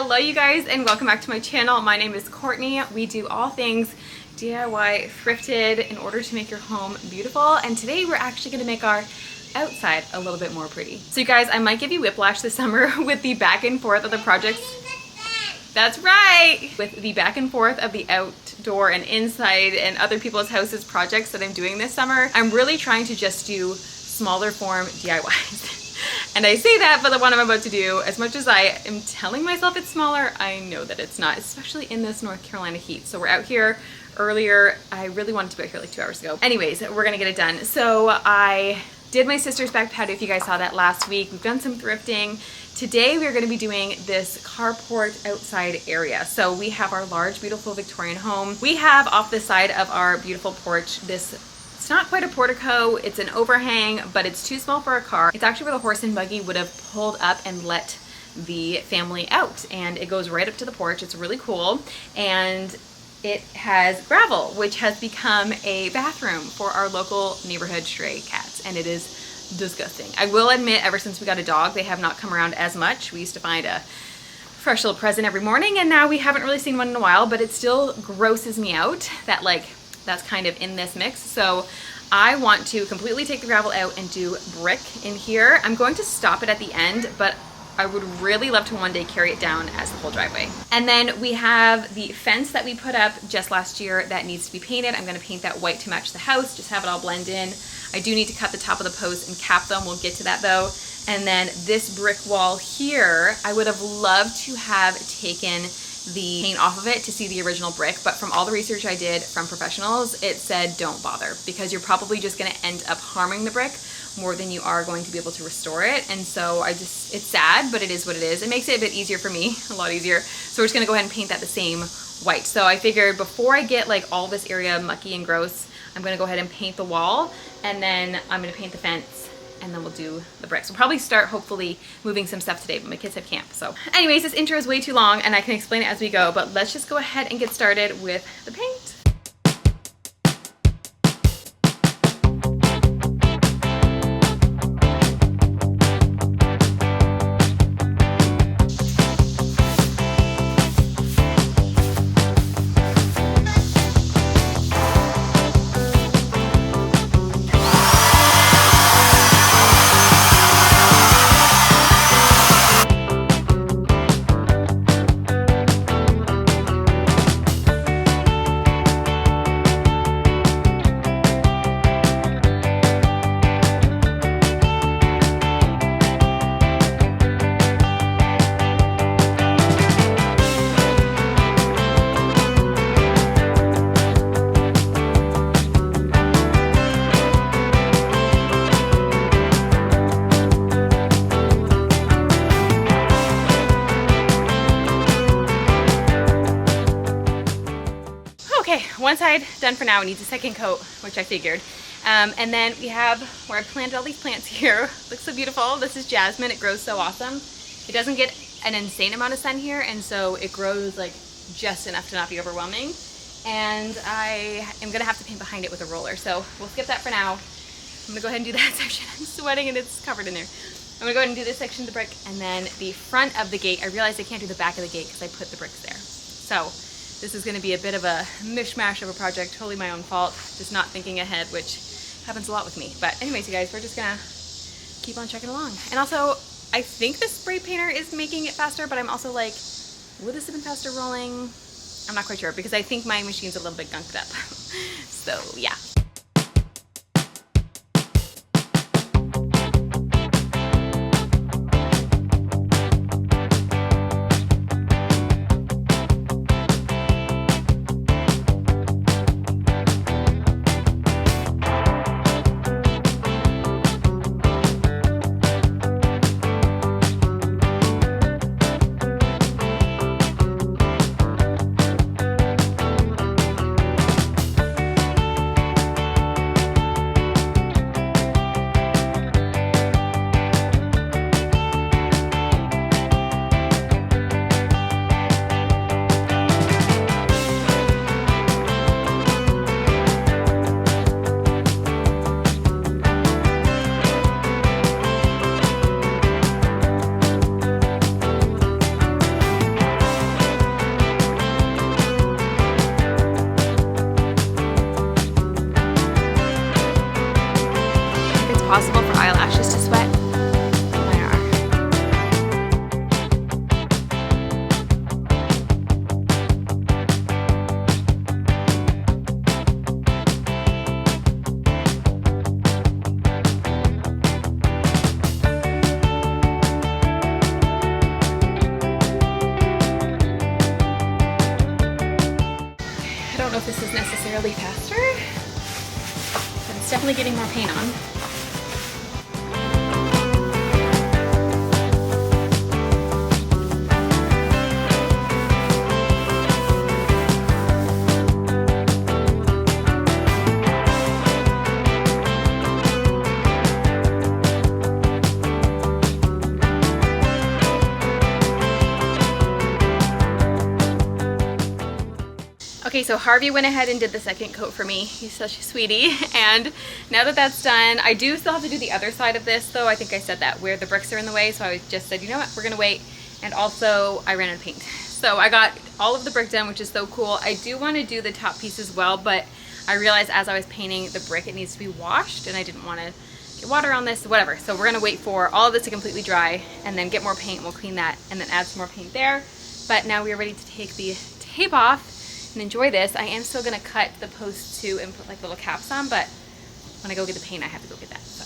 Hello you guys and welcome back to my channel. My name is Courtney. We do all things DIY thrifted in order to make your home beautiful, and today we're actually going to make our outside a little bit more pretty. So you guys, I might give you whiplash this summer with the back and forth of the projects. That's right! With the back and forth of the outdoor and inside and other people's houses projects that I'm doing this summer. I'm really trying to just do smaller form DIYs. And I say that, but the one I'm about to do, as much as I am telling myself it's smaller, I know that it's not, especially in this North Carolina heat. So we're out here earlier. I really wanted to be out here like 2 hours ago. Anyways, we're gonna get it done. So I did my sister's back patio, if you guys saw that last week. We've done some thrifting. Today we're gonna be doing this carport outside area. So we have our large, beautiful Victorian home. We have off the side of our beautiful porch it's not quite a portico, it's an overhang, but it's too small for a car. It's actually where the horse and buggy would have pulled up and let the family out, and it goes right up to the porch. It's really cool, and it has gravel, which has become a bathroom for our local neighborhood stray cats, and it is disgusting. I will admit, ever since we got a dog, they have not come around as much. We used to find a fresh little present every morning, and now we haven't really seen one in a while, but it still grosses me out that that's kind of in this mix. So I want to completely take the gravel out and do brick in here. I'm going to stop it at the end, but I would really love to one day carry it down as the whole driveway. And then we have the fence that we put up just last year that needs to be painted. I'm gonna paint that white to match the house, just have it all blend in. I do need to cut the top of the posts and cap them. We'll get to that though. And then this brick wall here, I would have loved to have taken the paint off of it to see the original brick, but from all the research I did from professionals, it said don't bother, because you're probably just going to end up harming the brick more than you are going to be able to restore it. And so it's sad, but it is what it is. It makes it a bit easier for me, a lot easier. So we're just going to go ahead and paint that the same white. So I figured before I get all this area mucky and gross, I'm going to go ahead and paint the wall, and then I'm going to paint the fence, and then we'll do the bricks. We'll probably start hopefully moving some stuff today, but my kids have camp. So anyways, this intro is way too long and I can explain it as we go, but let's just go ahead and get started with the paint. One side done for now. It needs a second coat, which I figured. And then we have where I planted all these plants here. Looks so beautiful. This is jasmine. It grows so awesome. It doesn't get an insane amount of sun here, and so it grows just enough to not be overwhelming. And I am gonna have to paint behind it with a roller, so we'll skip that for now. I'm gonna go ahead and do that section. I'm sweating and it's covered in there. I'm gonna go ahead and do this section of the brick, and then the front of the gate. I realized I can't do the back of the gate because I put the bricks there. So this is going to be a bit of a mishmash of a project, totally my own fault, just not thinking ahead, which happens a lot with me. But anyways, you guys, we're just gonna keep on checking along. And also, I think the spray painter is making it faster, but I'm also like, would this have been faster rolling? I'm not quite sure, because I think my machine's a little bit gunked up. So yeah. impossible for eyelashes to sweat. Mine are. I don't know if this is necessarily faster, but it's definitely getting more paint on. Okay, so Harvey went ahead and did the second coat for me. He's such a sweetie. And now that that's done, I do still have to do the other side of this though. I think I said that, where the bricks are in the way. So I just said, you know what, we're gonna wait. And also I ran out of paint. So I got all of the brick done, which is so cool. I do wanna do the top piece as well, but I realized as I was painting the brick, it needs to be washed and I didn't wanna get water on this, whatever. So we're gonna wait for all of this to completely dry and then get more paint and we'll clean that and then add some more paint there. But now we are ready to take the tape off and enjoy this. I am still gonna cut the posts too and put like little caps on, but when I go get the paint, I have to go get that. So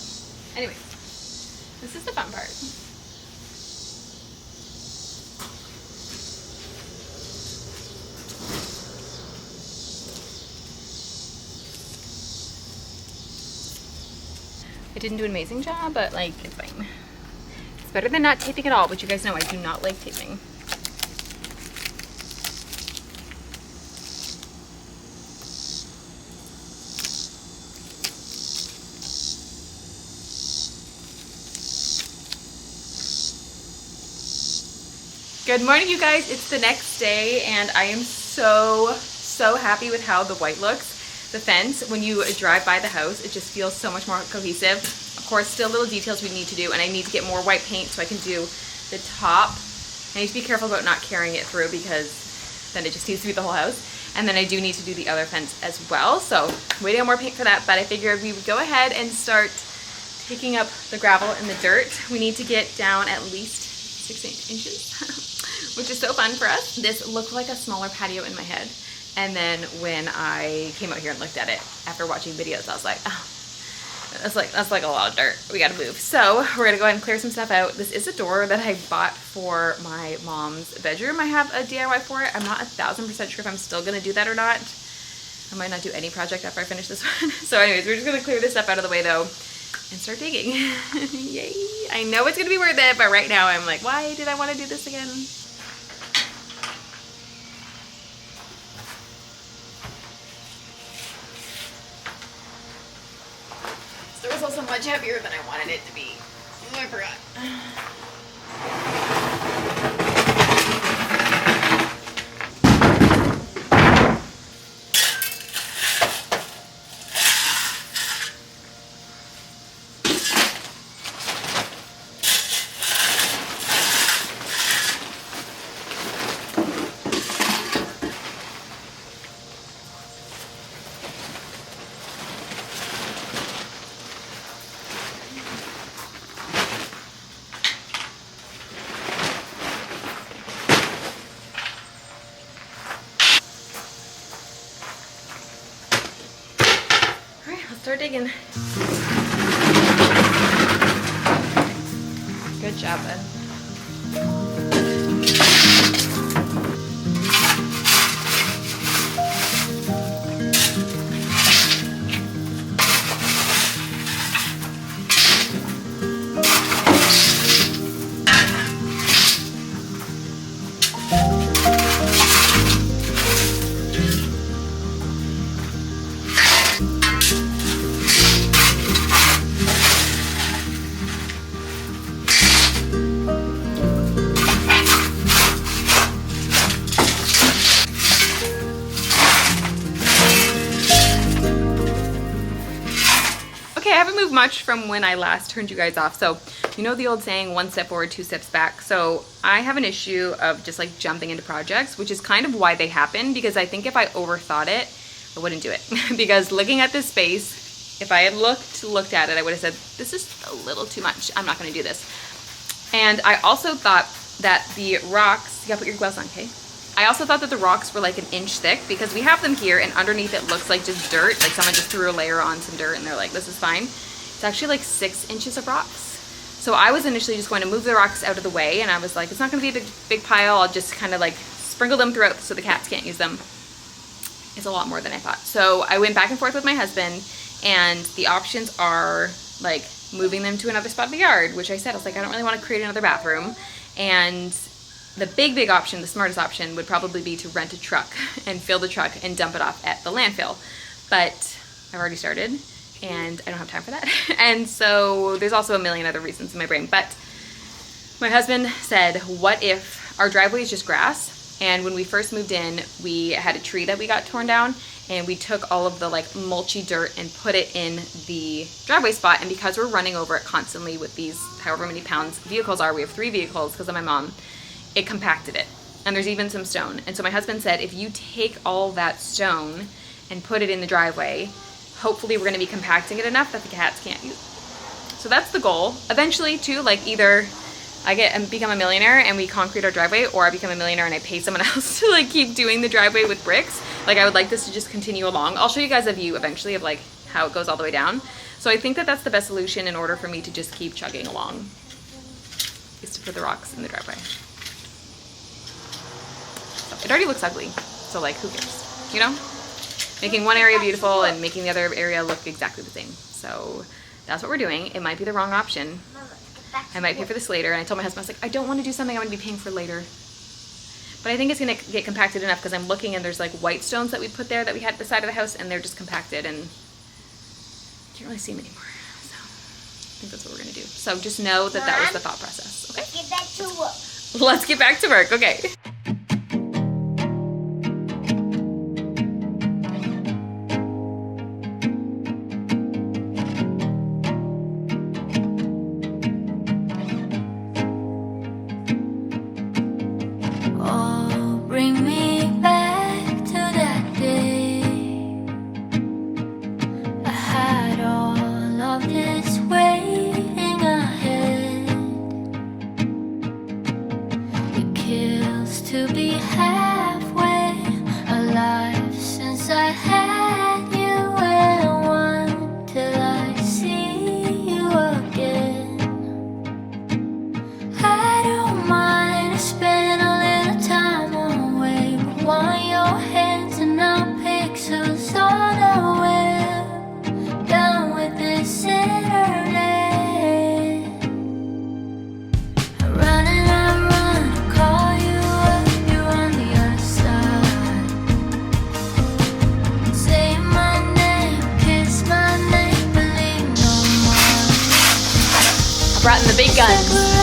anyway, this is the fun part. I didn't do an amazing job, but like, it's fine. It's better than not taping at all, but you guys know I do not like taping. Good morning, you guys. It's the next day and I am so happy with how the white looks. The fence, when you drive by the house, it just feels so much more cohesive. Of course, still little details we need to do, and I need to get more white paint so I can do the top. I need to be careful about not carrying it through because then it just needs to be the whole house. And then I do need to do the other fence as well. So waiting on more paint for that, but I figured we would go ahead and start taking up the gravel and the dirt. We need to get down at least 6 inches. Which is so fun for us. This looked like a smaller patio in my head. And then when I came out here and looked at it after watching videos, I was like, oh, that's like a lot of dirt. We gotta move. So we're gonna go ahead and clear some stuff out. This is a door that I bought for my mom's bedroom. I have a DIY for it. I'm not 1000% sure if I'm still gonna do that or not. I might not do any project after I finish this one. So anyways, we're just gonna clear this stuff out of the way though and start digging. Yay. I know it's gonna be worth it, but right now I'm like, why did I wanna do this again? It was also much heavier than I wanted it to be. Oh, I forgot. Start digging. Good job, bud. Much from when I last turned you guys off. So you know the old saying, 1 step forward, 2 steps back. So I have an issue of just like jumping into projects, which is kind of why they happen, because I think if I overthought it, I wouldn't do it. Because looking at this space, if I had looked at it, I would have said, this is a little too much. I'm not gonna do this. And I also thought that the rocks, you gotta put your gloves on, okay? I also thought that the rocks were like an inch thick because we have them here and underneath it looks like just dirt. Like someone just threw a layer on some dirt and they're like, this is fine. It's actually like 6 inches of rocks. So I was initially just going to move the rocks out of the way, and I was like, it's not gonna be a big pile. I'll just kind of like sprinkle them throughout so the cats can't use them. It's a lot more than I thought. So I went back and forth with my husband, and the options are like moving them to another spot in the yard, which I said, I was like, I don't really want to create another bathroom. And the big option, the smartest option, would probably be to rent a truck and fill the truck and dump it off at the landfill. But I've already started, and I don't have time for that. And so there's also a million other reasons in my brain. But my husband said, what if our driveway is just grass? And when we first moved in, we had a tree that we got torn down, and we took all of the like mulchy dirt and put it in the driveway spot. And because we're running over it constantly with these however many pounds vehicles are, we have 3 vehicles because of my mom, it compacted it. And there's even some stone. And so my husband said, if you take all that stone and put it in the driveway, hopefully we're gonna be compacting it enough that the cats can't use it. So that's the goal. Eventually too, like either I become a millionaire and we concrete our driveway, or I become a millionaire and I pay someone else to like keep doing the driveway with bricks. Like I would like this to just continue along. I'll show you guys a view eventually of like how it goes all the way down. So I think that that's the best solution in order for me to just keep chugging along, is to put the rocks in the driveway. So it already looks ugly, so like who cares, you know? Making one area beautiful and making the other area look exactly the same. So that's what we're doing. It might be the wrong option. I might pay for this later, and I told my husband, I was like, I don't want to do something I'm going to be paying for later. But I think it's going to get compacted enough because I'm looking and there's like white stones that we put there that we had at the side of the house, and they're just compacted and can't really see them anymore. So I think that's what we're going to do. So just know that that was the thought process. Okay? Get back to work. Let's get back to work. Okay. Brought in the big guns.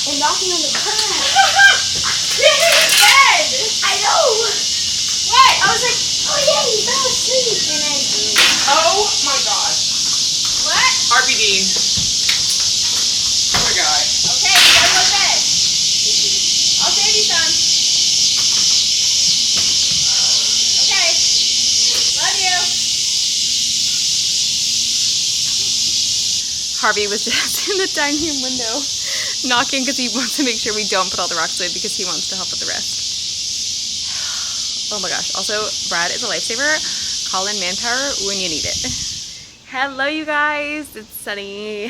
And knocking on the curb. Dead! I know! What? I was like, oh yeah, he fell asleep. And then... Oh my god. What? RPD. Poor guy. Okay, you gotta go to bed. I'll save you some. Okay. Love you. Harvey was just in the dining room window knocking because he wants to make sure we don't put all the rocks away because he wants to help with the rest. Oh my gosh. Also, Brad is a lifesaver. call in manpower when you need it. Hello, you guys. It's sunny.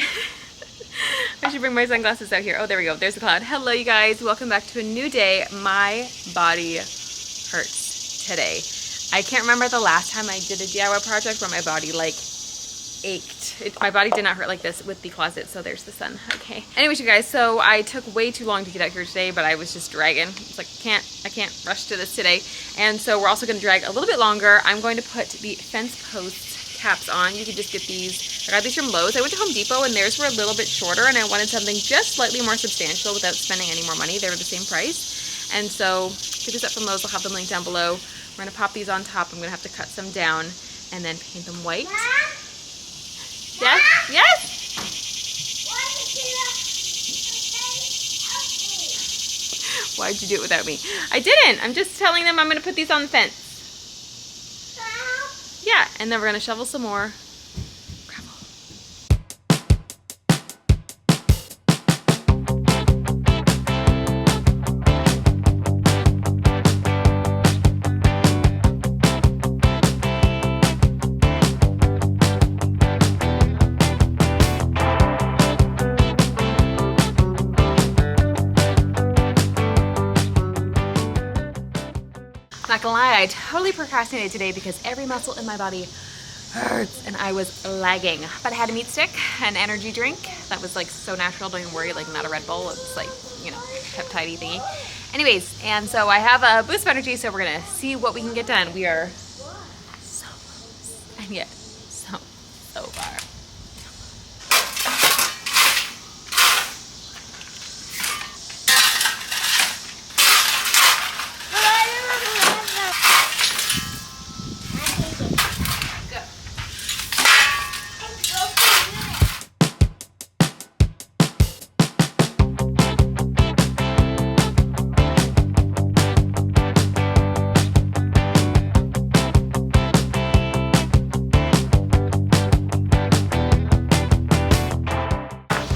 I should bring my sunglasses out here. Oh, there we go. There's the cloud. Hello, you guys. Welcome back to a new day. My body hurts today. I can't remember the last time I did a DIY project where my body like ached. My body did not hurt like this with the closet, so there's the sun. Okay. Anyways, you guys, so I took way too long to get out here today, but I was just dragging. It's like, I can't rush to this today. And so we're also going to drag a little bit longer. I'm going to put the fence post caps on. You can just get these. I got these from Lowe's. I went to Home Depot and theirs were a little bit shorter, and I wanted something just slightly more substantial without spending any more money. They were the same price. And so pick this up from Lowe's. I'll have them linked down below. We're going to pop these on top. I'm going to have to cut some down and then paint them white. Yes? Yes? Why'd you do it without me? I didn't. I'm just telling them I'm going to put these on the fence. Yeah, and then we're going to shovel some more gravel. Not gonna lie, I totally procrastinated today because every muscle in my body hurts and I was lagging. But I had a meat stick, an energy drink that was like so natural, don't even worry, like not a Red Bull, it's like, you know, peptide-y thingy. Anyways, and so I have a boost of energy, so we're gonna see what we can get done. We are so close, and yet so far.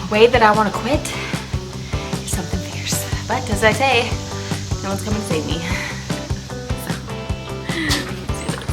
Way that I want to quit is something fierce. But as I say, no one's coming to save me. So, let's do this.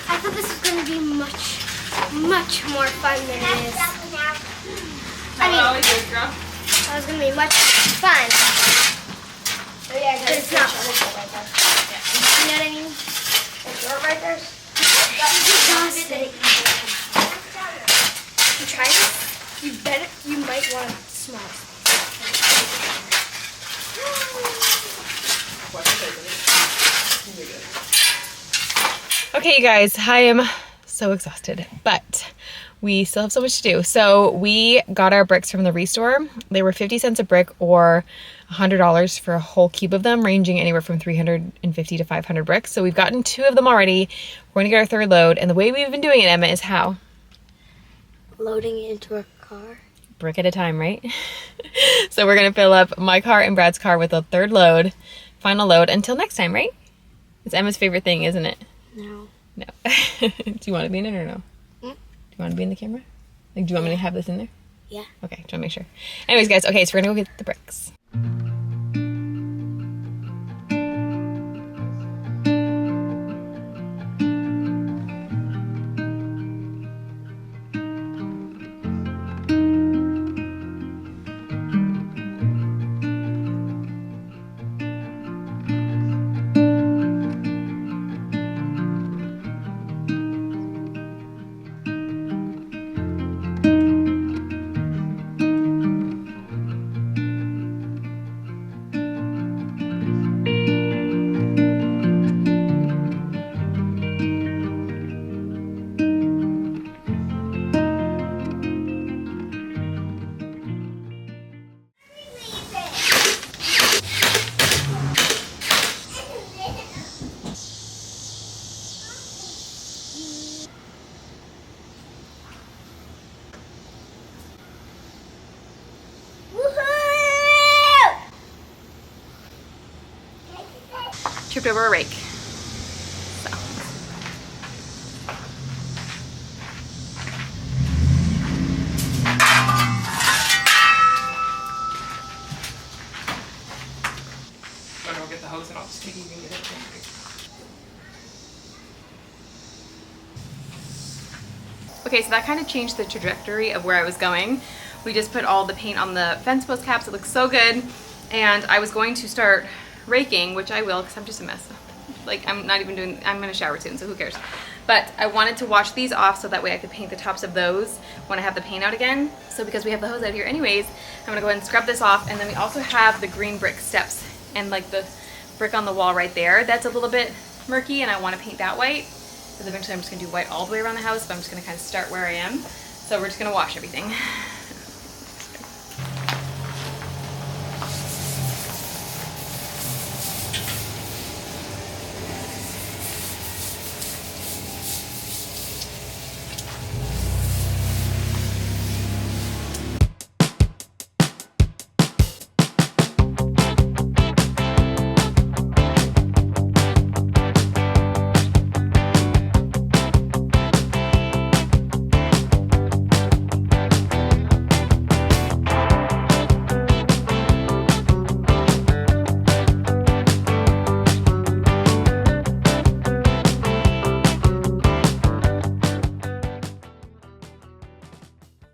I thought this was going to be much more fun than it is. I mean, that was going to be much fun. Oh yeah, but it's not fun. You know what I mean? It's right there. Exhausting. You try this? You might want to smell it. Okay, you guys, I am so exhausted, but we still have so much to do. So we got our bricks from the Restore. They were 50 cents a brick or $100 for a whole cube of them, ranging anywhere from 350 to 500 bricks. So we've gotten 2 of them already. We're gonna get our 3rd load, and the way we've been doing it, Emma, is how? Loading it into a car. Brick at a time, right? So we're gonna fill up my car and Brad's car with a 3rd load, final load, until next time, right? It's Emma's favorite thing, isn't it? No. No. Do you want to be in it or no? Do you want to be in the camera? Like, do you want me to have this in there? Yeah. Okay, just want to make sure. Anyways, guys, okay, so we're gonna go get the bricks. Tripped over a rake. Okay, so that kind of changed the trajectory of where I was going. We just put all the paint on the fence post caps. It looks so good. And I was going to start raking, which I will because I'm just a mess. Like, I'm gonna shower soon, so who cares? But I wanted to wash these off so that way I could paint the tops of those when I have the paint out again. So because we have the hose out here anyways, I'm gonna go ahead and scrub this off. And then we also have the green brick steps and like the brick on the wall right there. That's a little bit murky and I wanna paint that white. Because eventually I'm just gonna do white all the way around the house, but I'm just gonna kind of start where I am. So we're just gonna wash everything.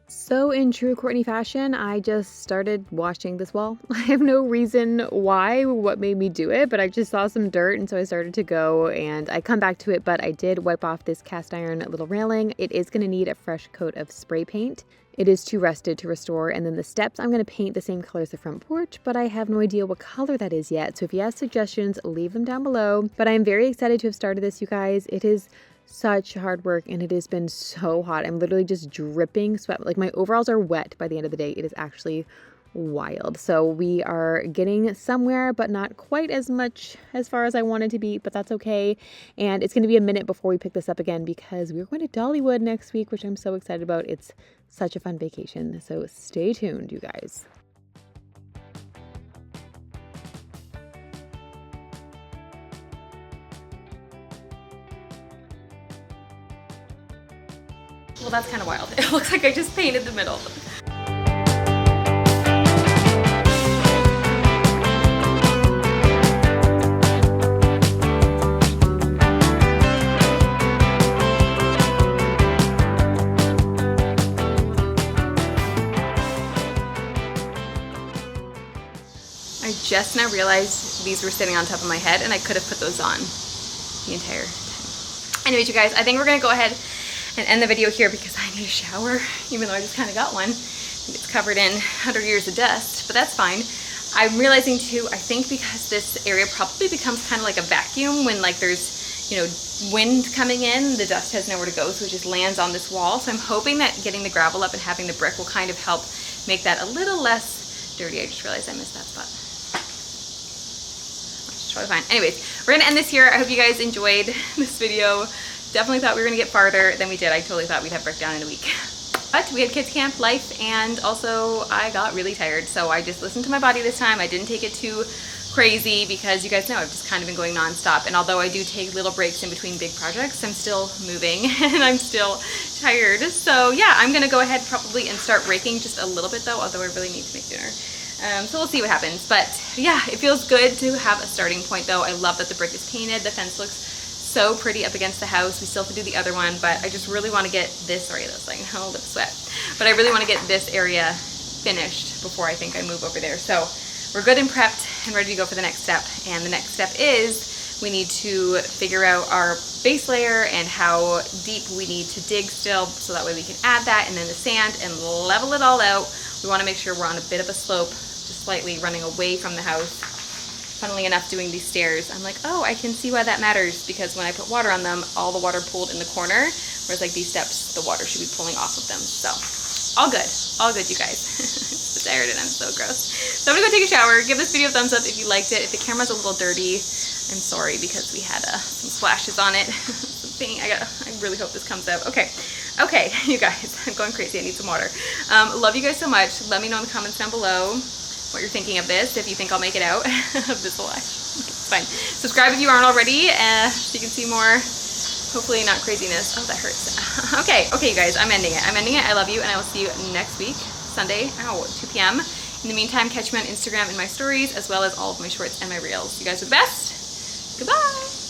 So in true Courtney fashion, I just started washing this wall. I have no reason why, what made me do it, but I just saw some dirt and so I started to go and I come back to it, but I did wipe off this cast iron little railing. It is gonna need a fresh coat of spray paint. It is too rusted to restore, and then the steps I'm gonna paint the same color as the front porch, but I have no idea what color that is yet. So if you have suggestions, leave them down below. But I am very excited to have started this, you guys. It is such hard work and it has been so hot. I'm literally just dripping sweat. Like my overalls are wet by the end of the day. It is actually wild. So we are getting somewhere, but not quite as much as far as I wanted to be, but that's okay. And it's going to be a minute before we pick this up again because we're going to Dollywood next week, which I'm so excited about. It's such a fun vacation. So stay tuned, you guys. Well, that's kind of wild. It looks like I just painted the middle. I just now realized these were sitting on top of my head and I could have put those on the entire time. Anyways, you guys, I think we're gonna go ahead and end the video here because I need a shower, even though I just kind of got one. It's covered in 100 years of dust, but that's fine. I'm realizing too, I think because this area probably becomes kind of like a vacuum when like there's, you know, wind coming in, the dust has nowhere to go, so it just lands on this wall. So I'm hoping that getting the gravel up and having the brick will kind of help make that a little less dirty. I just realized I missed that spot. Which is totally fine. Anyways, we're gonna end this here. I hope you guys enjoyed this video. Definitely thought we were gonna get farther than we did. I totally thought we'd have brick down in a week. But we had kids camp life and also I got really tired. So I just listened to my body this time. I didn't take it too crazy because you guys know I've just kind of been going nonstop. And although I do take little breaks in between big projects, I'm still moving and I'm still tired. So yeah, I'm gonna go ahead probably and start raking just a little bit though, although I really need to make dinner. So we'll see what happens. But yeah, it feels good to have a starting point though. I love that the brick is painted. The fence looks so pretty up against the house. We still have to do the other one, but I just really want to get this, sorry, that's like a lip sweat, but I really want to get this area finished before I think I move over there. So we're good and prepped and ready to go for the next step. And the next step is we need to figure out our base layer and how deep we need to dig still, so that way we can add that and then the sand and level it all out. We want to make sure we're on a bit of a slope, just slightly running away from the house. Funnily enough, doing these stairs, I'm like, oh, I can see why that matters, because when I put water on them, all the water pooled in the corner, whereas like these steps, the water should be pulling off of them. So all good, you guys. I'm so tired and I'm so gross. So I'm gonna go take a shower. Give this video a thumbs up if you liked it. If the camera's a little dirty, I'm sorry because we had some splashes on it. I really hope this comes out. Okay, you guys, I'm going crazy. I need some water. Love you guys so much. Let me know in the comments down below what you're thinking of this, if you think I'll make it out of this live. It's fine. Subscribe if you aren't already, so you can see more, hopefully not craziness. Oh, that hurts. Okay, you guys, I'm ending it. I love you, and I will see you next week, Sunday, 2 p.m. In the meantime, catch me on Instagram in my stories, as well as all of my shorts and my reels. You guys are the best. Goodbye.